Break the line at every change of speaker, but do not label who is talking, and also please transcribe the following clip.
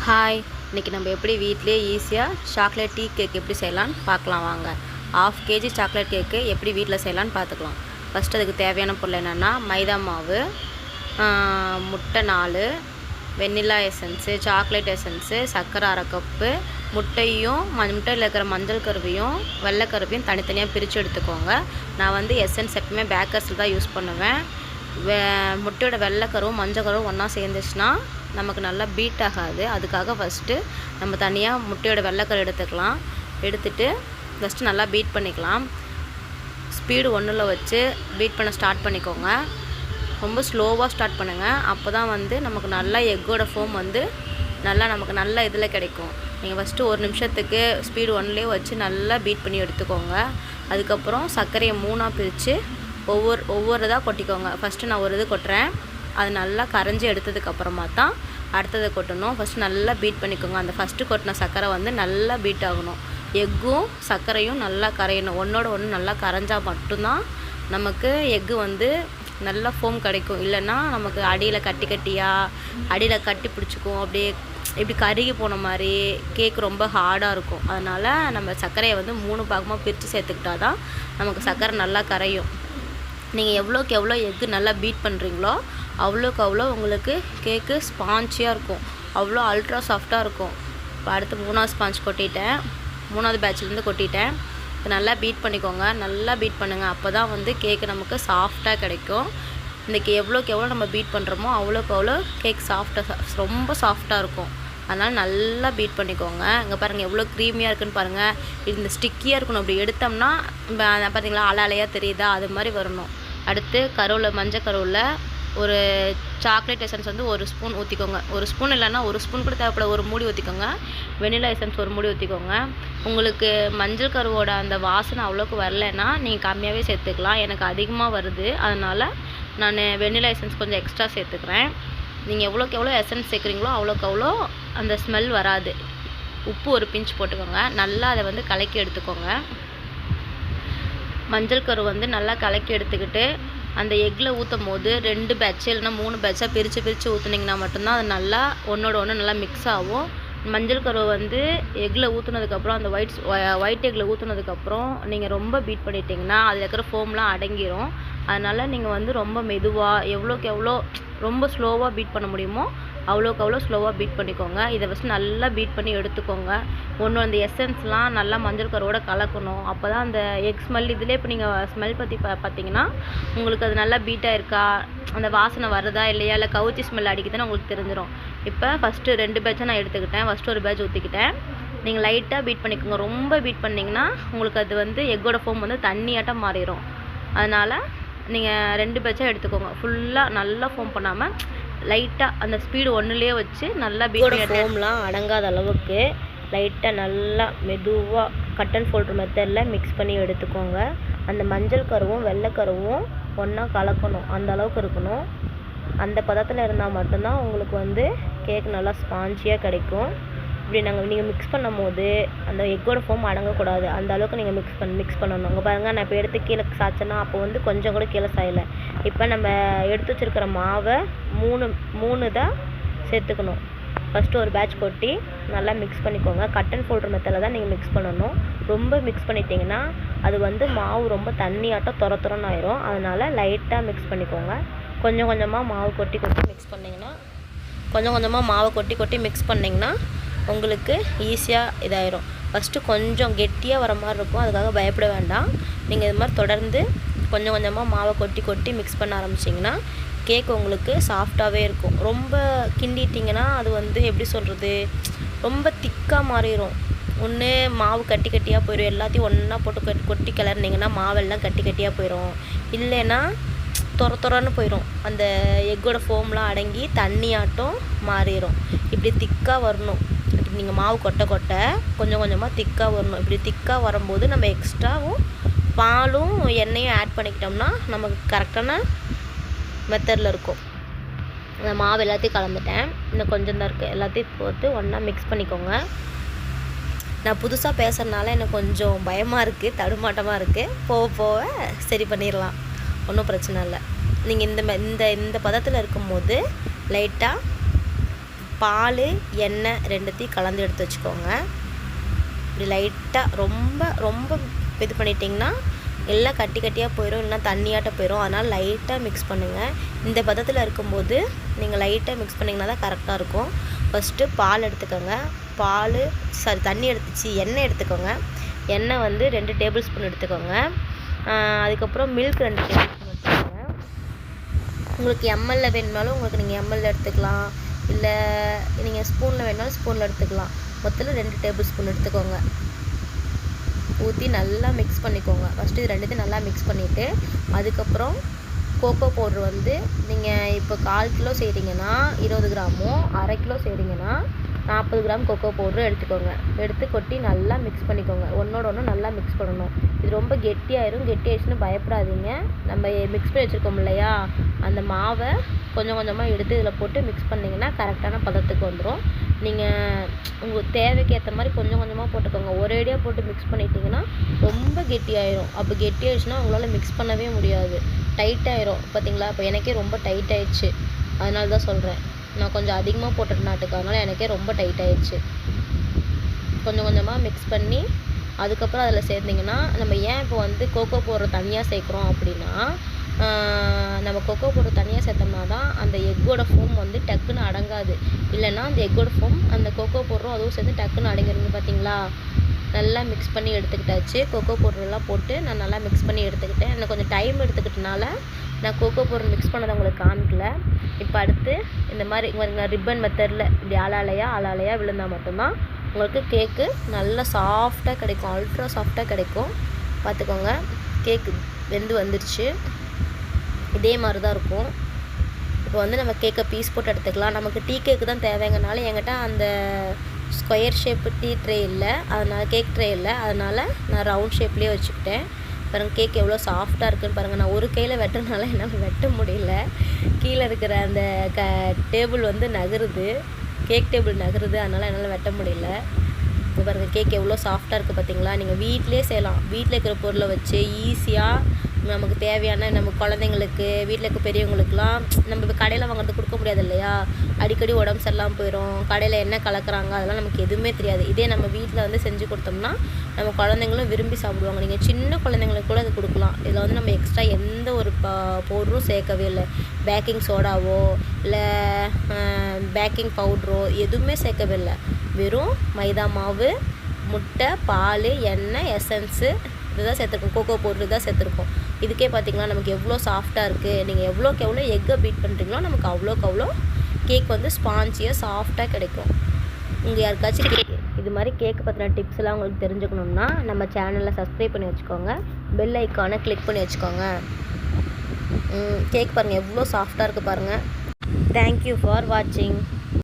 Hi, இன்றைக்கி நம்ம எப்படி வீட்டிலே ஈஸியாக சாக்லேட் டீ கேக் எப்படி செய்யலான்னு பார்க்கலாம் வாங்க. 1/2 kg சாக்லேட் கேக்கு எப்படி வீட்டில் செய்யலான்னு பார்த்துக்கலாம். ஃபஸ்ட்டு அதுக்கு தேவையான பொருள் என்னென்னா மைதா மாவு, முட்டை 4, வெண்ணிலா எசன்ஸு, சாக்லேட் எசன்ஸு, சர்க்கரை 1/2 கப்பு, முட்டையும் முட்டையில் இருக்கிற மஞ்சள் கருவையும் வெள்ளை கருவையும் தனித்தனியாக பிரித்து எடுத்துக்கோங்க. நான் வந்து எசன்ஸ் எப்பவுமே பேக்கர்ஸில் தான் யூஸ் பண்ணுவேன். முட்டையோட வெள்ளை கருவும் மஞ்சள் கருவும் ஒன்றா சேர்ந்துச்சுன்னா நமக்கு நல்லா பீட் ஆகாது. அதுக்காக ஃபஸ்ட்டு நம்ம தனியாக முட்டையோட வெள்ளைக்கரு எடுத்துக்கலாம். எடுத்துகிட்டு ஃபஸ்ட்டு நல்லா பீட் பண்ணிக்கலாம். ஸ்பீடு 1ல் வச்சு பீட் பண்ண ஸ்டார்ட் பண்ணிக்கோங்க. ரொம்ப ஸ்லோவாக ஸ்டார்ட் பண்ணுங்கள். அப்போ தான் வந்து நமக்கு நல்லா எக்கோட ஃபோம் வந்து நல்லா நமக்கு நல்ல இதில் கிடைக்கும். நீங்கள் ஃபஸ்ட்டு 1 நிமிஷத்துக்கு ஸ்பீடு 1லேயே வச்சு நல்லா பீட் பண்ணி எடுத்துக்கோங்க. அதுக்கப்புறம் சர்க்கரையை 3ஆக பிரித்து ஒவ்வொரு இதாக கொட்டிக்கோங்க. ஃபஸ்ட்டு நான் ஒரு இது கொட்டுறேன். அது நல்லா கரைஞ்சி எடுத்ததுக்கப்புறமா தான் அடுத்ததை கொட்டணும். ஃபஸ்ட்டு நல்லா பீட் பண்ணிக்கோங்க. அந்த ஃபஸ்ட்டு கொட்டின சர்க்கரை வந்து நல்லா பீட் ஆகணும். எக்கும் சர்க்கரையும் நல்லா கரையணும். ஒன்றோட ஒன்று நல்லா கரைஞ்சால் மட்டும்தான் நமக்கு எக்கு வந்து நல்லா ஃபோம் கிடைக்கும். இல்லைன்னா நமக்கு அடியில் அடியில் கட்டி பிடிச்சிக்கும். அப்படியே இப்படி கருகி போன மாதிரி கேக் ரொம்ப ஹார்டாக இருக்கும். அதனால் நம்ம சர்க்கரையை வந்து 3 பாகமாக பிரித்து சேர்த்துக்கிட்டா தான் நமக்கு சர்க்கரை நல்லா கரையும். நீங்கள் எவ்வளோக்கு எவ்வளோ எக்கு நல்லா பீட் பண்ணுறீங்களோ அவ்வளோக்கு அவ்வளோ உங்களுக்கு கேக்கு ஸ்பான்ச்சியாக இருக்கும். அவ்வளோ அல்ட்ரா சாஃப்டாக இருக்கும். இப்போ அடுத்து 3வது ஸ்பான்ச் கொட்டிட்டேன். 3வது பேட்ச்லேருந்து கொட்டிட்டேன். இப்போ நல்லா பீட் பண்ணிக்கோங்க. நல்லா பீட் பண்ணுங்கள். அப்போ தான் வந்து கேக்கு நமக்கு சாஃப்டாக கிடைக்கும். இன்றைக்கி எவ்வளோக்கு எவ்வளோ நம்ம பீட் பண்ணுறோமோ அவ்வளோக்கு அவ்வளோ கேக் ரொம்ப சாஃப்டாக இருக்கும். அதனால் நல்லா பீட் பண்ணிக்கோங்க. இங்கே பாருங்கள் எவ்வளோ க்ரீமியாக இருக்குதுன்னு பாருங்கள். இந்த ஸ்டிக்கியாக இருக்கணும். அப்படி எடுத்தோம்னா பார்த்தீங்களா அலையாக தெரியுதா, அது மாதிரி வரணும். அடுத்து மஞ்சள் கருவில் ஒரு சாக்லேட் எசன்ஸ் வந்து 1 ஸ்பூன் ஊற்றிக்கோங்க. 1 ஸ்பூன் இல்லைன்னா 1 ஸ்பூன் கூட தேவைப்பட 1 மூடி ஊற்றிக்கோங்க. வெண்ணிலா எசன்ஸ் 1 மூடி ஊற்றிக்கோங்க. உங்களுக்கு மஞ்சள் கருவோட அந்த வாசனை அவ்வளோக்கு வரலைன்னா நீங்கள் கம்மியாகவே சேர்த்துக்கலாம். எனக்கு அதிகமாக வருது, அதனால் நான் வெண்ணிலா எசன்ஸ் கொஞ்சம் எக்ஸ்ட்ரா சேர்த்துக்கிறேன். நீங்கள் எவ்வளோக்கு எவ்வளோ எசன்ஸ் சேர்க்குறீங்களோ அவ்வளோக்கு அவ்வளோ அந்த ஸ்மெல் வராது. உப்பு 1 பிஞ்ச் போட்டுக்கோங்க. நல்லா அதை வந்து கலக்கி எடுத்துக்கோங்க. மஞ்சள் கரு வந்து நல்லா கலக்கி எடுத்துக்கிட்டு அந்த எக்கில் ஊற்றும் போது 2 பேட்ச் இல்லைனா 3 பேட்சாக பிரித்து ஊற்றுனீங்கன்னா மட்டும்தான் அது நல்லா ஒன்றோட ஒன்று நல்லா மிக்ஸ் ஆகும். மஞ்சள் கரு வந்து எக்கில் ஊற்றுனதுக்கப்புறம் அந்த ஒயிட் எக்கில் ஊற்றுனதுக்கப்புறம் நீங்கள் ரொம்ப பீட் பண்ணிட்டீங்கன்னா அதில் இருக்கிற ஃபோம்லாம் அடங்கிடும். அதனால் நீங்கள் வந்து ரொம்ப மெதுவாக எவ்வளோக்கு எவ்வளோ ரொம்ப ஸ்லோவாக பீட் பண்ண முடியுமோ அவ்வளோக்கு அவ்வளோ ஸ்லோவாக பீட் பண்ணிக்கோங்க. இதை ஃபஸ்ட்டு நல்லா பீட் பண்ணி எடுத்துக்கோங்க. அந்த எசன்ஸ்லாம் நல்லா மஞ்சள் கருவோட கலக்கணும். அப்போ தான் அந்த எக் ஸ்மெல் இதிலே இப்போ நீங்கள் ஸ்மெல் பற்றி பார்த்தீங்கன்னா உங்களுக்கு அது நல்லா பீட் ஆகிருக்கா, அந்த வாசனை வருதா இல்லையா, இல்லை கவுச்சி ஸ்மெல் அடிக்குதுன்னு உங்களுக்கு தெரிஞ்சிடும். இப்போ ஃபஸ்ட்டு 2 பேட்சாக நான் எடுத்துக்கிட்டேன். ஃபஸ்ட்டு ஒரு பேட்ச் ஊற்றிக்கிட்டேன். நீங்கள் லைட்டாக பீட் பண்ணிக்கோங்க. ரொம்ப பீட் பண்ணிங்கன்னா உங்களுக்கு அது வந்து எக்கோட ஃபோம் வந்து தண்ணியாட்டம் மாறிடும். அதனால் நீங்கள் 2 பேட்சாக எடுத்துக்கோங்க. ஃபுல்லாக நல்லா ஃபோம் பண்ணாமல் லைட்டாக அந்த ஸ்பீடு 1லேயே வச்சு நல்லா பீட் ஃபோம்லாம் அடங்காத அளவுக்கு லைட்டாக நல்லா மெதுவாக கட் அண்ட் ஃபோல்டர் மெத்தடில் மிக்ஸ் பண்ணி எடுத்துக்கோங்க. அந்த மஞ்சள் கருவும் வெள்ளை கருவும் ஒன்றா கலக்கணும். அந்த அளவுக்கு இருக்கணும். அந்த பதத்தில் இருந்தால் மட்டும்தான் உங்களுக்கு வந்து கேக் நல்லா ஸ்பான்ச்சியாக கிடைக்கும். இப்படி நீங்கள் மிக்ஸ் பண்ணும் போது அந்த எக்கோட ஃபோம் அடங்கக்கூடாது. அந்த அளவுக்கு நீங்கள் மிக்ஸ் பண்ணணும். அங்கே பாருங்கள், நான் இப்போ எடுத்து கீழே சாய்ச்சேன்னா அப்போ வந்து கொஞ்சம் கூட கீழே சாயலை. இப்போ நம்ம எடுத்து வச்சுருக்கிற மாவை 3 தான் சேர்த்துக்கணும். ஃபஸ்ட்டு ஒரு பேட்ச் கொட்டி நல்லா மிக்ஸ் பண்ணிக்கோங்க. கட் அண்ட் ஃபோல்டர் மெத்தடில் தான் நீங்கள் மிக்ஸ் பண்ணணும். ரொம்ப மிக்ஸ் பண்ணிட்டீங்கன்னா அது வந்து மாவு ரொம்ப தண்ணியாட்டம் துரன்னு ஆயிரும். அதனால் லைட்டாக மிக்ஸ் பண்ணிக்கோங்க. கொஞ்சம் கொஞ்சமாக மாவு கொட்டி மிக்ஸ் பண்ணிங்கன்னா உங்களுக்கு ஈஸியாக இதாயிரும். ஃபஸ்ட்டு கொஞ்சம் கெட்டியாக வர மாதிரி இருக்கும். அதுக்காக பயப்பட வேண்டாம். நீங்கள் இது மாதிரி தொடர்ந்து கொஞ்சம் கொஞ்சமாக மாவை கொட்டி மிக்ஸ் பண்ண ஆரம்பிச்சிங்கன்னா கேக் உங்களுக்கு சாஃப்டாகவே இருக்கும். ரொம்ப கிண்டிட்டிங்கன்னா அது வந்து எப்படி சொல்கிறது, ரொம்ப திக்காக மாறிடும். ஒன்று மாவு கட்டியாக போயிடும். எல்லாத்தையும் ஒன்றா போட்டு கொட்டி கிளறினீங்கன்னா மாவெல்லாம் கட்டியாக போயிடும். இல்லைன்னா துரன்னு போயிடும். அந்த எக்கோட ஃபோம்லாம் அடங்கி தண்ணியாட்டம் மாறிடும். இப்படி திக்காக வரணும். இப்படி நீங்கள் மாவு கொட்ட கொஞ்சம் கொஞ்சமாக திக்காக வரணும். இப்படி திக்காக வரும்போது நம்ம எக்ஸ்ட்ராவும் பாலும் எண்ணெயும் ஆட் பண்ணிக்கிட்டோம்னா நமக்கு கரெக்டான மெத்தடில் இருக்கும். அந்த மாவு எல்லாத்தையும் கலந்துட்டேன். இன்னும் கொஞ்சம் தான் இருக்குது. எல்லாத்தையும் போட்டு ஒன்றா மிக்ஸ் பண்ணிக்கோங்க. நான் புதுசாக பேசுகிறதுனால எனக்கு கொஞ்சம் பயமாக இருக்குது, தடுமாட்டமாக இருக்குது. போக சரி பண்ணிடலாம், ஒன்றும் பிரச்சனை இல்லை. நீங்கள் இந்த பதத்தில் இருக்கும்போது லைட்டாக பால் எண்ணெய் ரெண்டுத்தையும் கலந்து எடுத்து வச்சுக்கோங்க. இப்படி லைட்டாக ரொம்ப ரொம்ப இது பண்ணிட்டிங்கன்னா எல்லாம் கட்டி கட்டியாக போயிடும், இல்லைனா தண்ணியாட்ட போயிடும். அதனால் லைட்டாக மிக்ஸ் பண்ணுங்கள். இந்த பதத்தில் இருக்கும்போது நீங்கள் லைட்டாக மிக்ஸ் பண்ணிங்கன்னா தான் கரெக்டாக இருக்கும். ஃபஸ்ட்டு பால் எடுத்துக்கோங்க. தண்ணி எண்ணெய் எடுத்துக்கோங்க. எண்ணெய் வந்து 2 டேபிள் ஸ்பூன் எடுத்துக்கோங்க. அதுக்கப்புறம் மில்க் 2 டேபிள் ஸ்பூன் எடுத்துக்கோங்க. உங்களுக்கு எம்எல்ல வேணுனாலும் உங்களுக்கு நீங்கள் எம்எல்ல எடுத்துக்கலாம், இல்லை நீங்கள் ஸ்பூனில் வேணுனாலும் ஸ்பூனில் எடுத்துக்கலாம். மொத்தத்தில் 2 டேபிள் ஸ்பூன் எடுத்துக்கோங்க. ஊற்றி நல்லா மிக்ஸ் பண்ணிக்கோங்க. ஃபஸ்ட்டு இது ரெண்டுத்தையும் நல்லா மிக்ஸ் பண்ணிவிட்டு அதுக்கப்புறம் கோகோ பவுட்ரு வந்து நீங்கள் இப்போ 1/4 கிலோ செய்கிறீங்கன்னா 20 கிராமும், 1/2 கிலோ செய்கிறீங்கன்னா 40 கிராம் கோகோ பவுட்ரு எடுத்துக்கோங்க. எடுத்து கொட்டி நல்லா மிக்ஸ் பண்ணிக்கோங்க. ஒன்றோட ஒன்று நல்லா மிக்ஸ் பண்ணணும். இது ரொம்ப கெட்டியாயிடுச்சுன்னு பயப்படாதீங்க. நம்ம மிக்ஸ் பண்ணி வச்சுருக்கோம் இல்லையா, அந்த மாவை கொஞ்சம் கொஞ்சமாக எடுத்து இதில் போட்டு மிக்ஸ் பண்ணிங்கன்னா கரெக்டான பதத்துக்கு வந்துடும். நீங்கள் உங்களுக்கு தேவைக்கு ஏற்ற மாதிரி கொஞ்சம் கொஞ்சமாக போட்டுக்கோங்க. ஒரேடியாக போட்டு மிக்ஸ் பண்ணிட்டீங்கன்னா ரொம்ப கெட்டியாயிடும். அப்போ கெட்டியாயிடுச்சுன்னா உங்களால் மிக்ஸ் பண்ணவே முடியாது, டைட்டாயிரும். பார்த்தீங்களா, இப்போ எனக்கே ரொம்ப டைட் ஆயிடுச்சு. அதனால தான் சொல்கிறேன், நான் கொஞ்சம் அதிகமாக போட்டுட்டேனாட்டுக்கு, அதனால் எனக்கே ரொம்ப டைட் ஆயிடுச்சு. கொஞ்சம் கொஞ்சமாக மிக்ஸ் பண்ணி அதுக்கப்புறம் அதில் சேர்த்திங்கன்னா, நம்ம ஏன் இப்போ வந்து கோகோ பவுடர் தனியாக சேர்க்குறோம் அப்படின்னா, நம்ம கொக்கோ பவுடர் தனியாக சேர்த்தோம்னா தான் அந்த எக்கோட ஃபோம் வந்து டக்குன்னு அடங்காது. இல்லைன்னா அந்த எக்கோட ஃபோம் அந்த கொக்கோ பவுடரும் அதுவும் சேர்ந்து டக்குன்னு அடங்கிடுங்க. பார்த்தீங்களா, நல்லா மிக்ஸ் பண்ணி எடுத்துக்கிட்டாச்சு. கொக்கோ பவுடர்லாம் போட்டு நான் நல்லா மிக்ஸ் பண்ணி எடுத்துக்கிட்டேன். எனக்கு கொஞ்சம் டைம் எடுத்துக்கிட்டனால நான் கொக்கோ பவுடர் மிக்ஸ் பண்ணதை உங்களுக்கு காமிக்கல. இப்போ அடுத்து இந்த மாதிரி ரிப்பன் மெத்தடில் இப்படி அலாலையாக விழுந்தால் மட்டும்தான் உங்களுக்கு கேக்கு நல்லா சாஃப்டாக கிடைக்கும், அல்ட்ரா சாஃப்டாக கிடைக்கும். பார்த்துக்கோங்க, கேக்கு வெந்து வந்துருச்சு. இதே மாதிரி தான் இருக்கும். இப்போ வந்து நம்ம கேக்கை பீஸ் போட்டு எடுத்துக்கலாம். நமக்கு டீ கேக்கு தான் தேவைங்கனால என்கிட்ட அந்த ஸ்கொயர் ஷேப்பு டீ ட்ரே இல்லை, அதனால் கேக் ட்ரே இல்லை, அதனால் நான் ரவுண்ட் ஷேப்லேயே வச்சுக்கிட்டேன். பாருங்கள் கேக் எவ்வளோ சாஃப்டாக இருக்குதுன்னு பாருங்கள். நான் ஒரு கையில் வெட்டுறதுனால என்னால் வெட்ட முடியல. கீழே இருக்கிற அந்த டேபிள் வந்து நகருது, கேக் டேபிள் நகருது, அதனால் என்னால் வெட்ட முடியல. இப்போ பாருங்கள் கேக் எவ்வளோ சாஃப்டாக இருக்குது பார்த்தீங்களா. நீங்கள் வீட்டிலே செய்யலாம். வீட்டில் இருக்கிற பொருளை வச்சு ஈஸியாக நமக்கு தேவையான நம்ம குழந்தைங்களுக்கு, வீட்டில் இருக்க பெரியவங்களுக்குலாம் நம்ம இப்போ கடையில் வாங்குறது கொடுக்க முடியாது இல்லையா, அடிக்கடி உடம்பு சரியில்லாமல் போயிடும். கடையில் என்ன கலக்கிறாங்க அதெல்லாம் நமக்கு எதுவுமே தெரியாது. இதே நம்ம வீட்டில் வந்து செஞ்சு கொடுத்தோம்னா நம்ம குழந்தைங்களும் விரும்பி சாப்பிடுவாங்க. நீங்கள் சின்ன குழந்தைங்களுக்கு கூட அது கொடுக்கலாம். இதில் வந்து நம்ம எக்ஸ்ட்ரா எந்த ஒரு பவுடரும் சேர்க்கவே இல்லை. பேக்கிங் சோடாவோ இல்லை பேக்கிங் பவுட்ரோ எதுவுமே சேர்க்கவே இல்லை. வெறும் மைதா மாவு, முட்டை, பால், எண்ணெய், எசன்ஸு இதுதான் சேர்த்துருக்கோம். கோகோ பவுட்ரு தான் சேர்த்துருக்கோம். இதுக்கே பார்த்திங்கன்னா நமக்கு எவ்வளோ சாஃப்டாக இருக்குது. நீங்கள் எவ்வளோக்கு எவ்வளோ எக்கை பீட் பண்ணுறீங்களோ நமக்கு அவ்வளோக்கு அவ்வளோ கேக் வந்து ஸ்பான்ச்சியாக சாஃப்டாக கிடைக்கும். உங்கள் யாருக்காச்சும் இது மாதிரி கேக்கு பற்றின டிப்ஸ்லாம் உங்களுக்கு தெரிஞ்சுக்கணுன்னா நம்ம சேனலில் சப்ஸ்கிரைப் பண்ணி வச்சுக்கோங்க. பெல் ஐக்கானை கிளிக் பண்ணி வச்சுக்கோங்க. கேக் பாருங்கள் எவ்வளோ சாஃப்டாக இருக்குது பாருங்கள். தேங்க்யூ ஃபார் வாட்சிங்.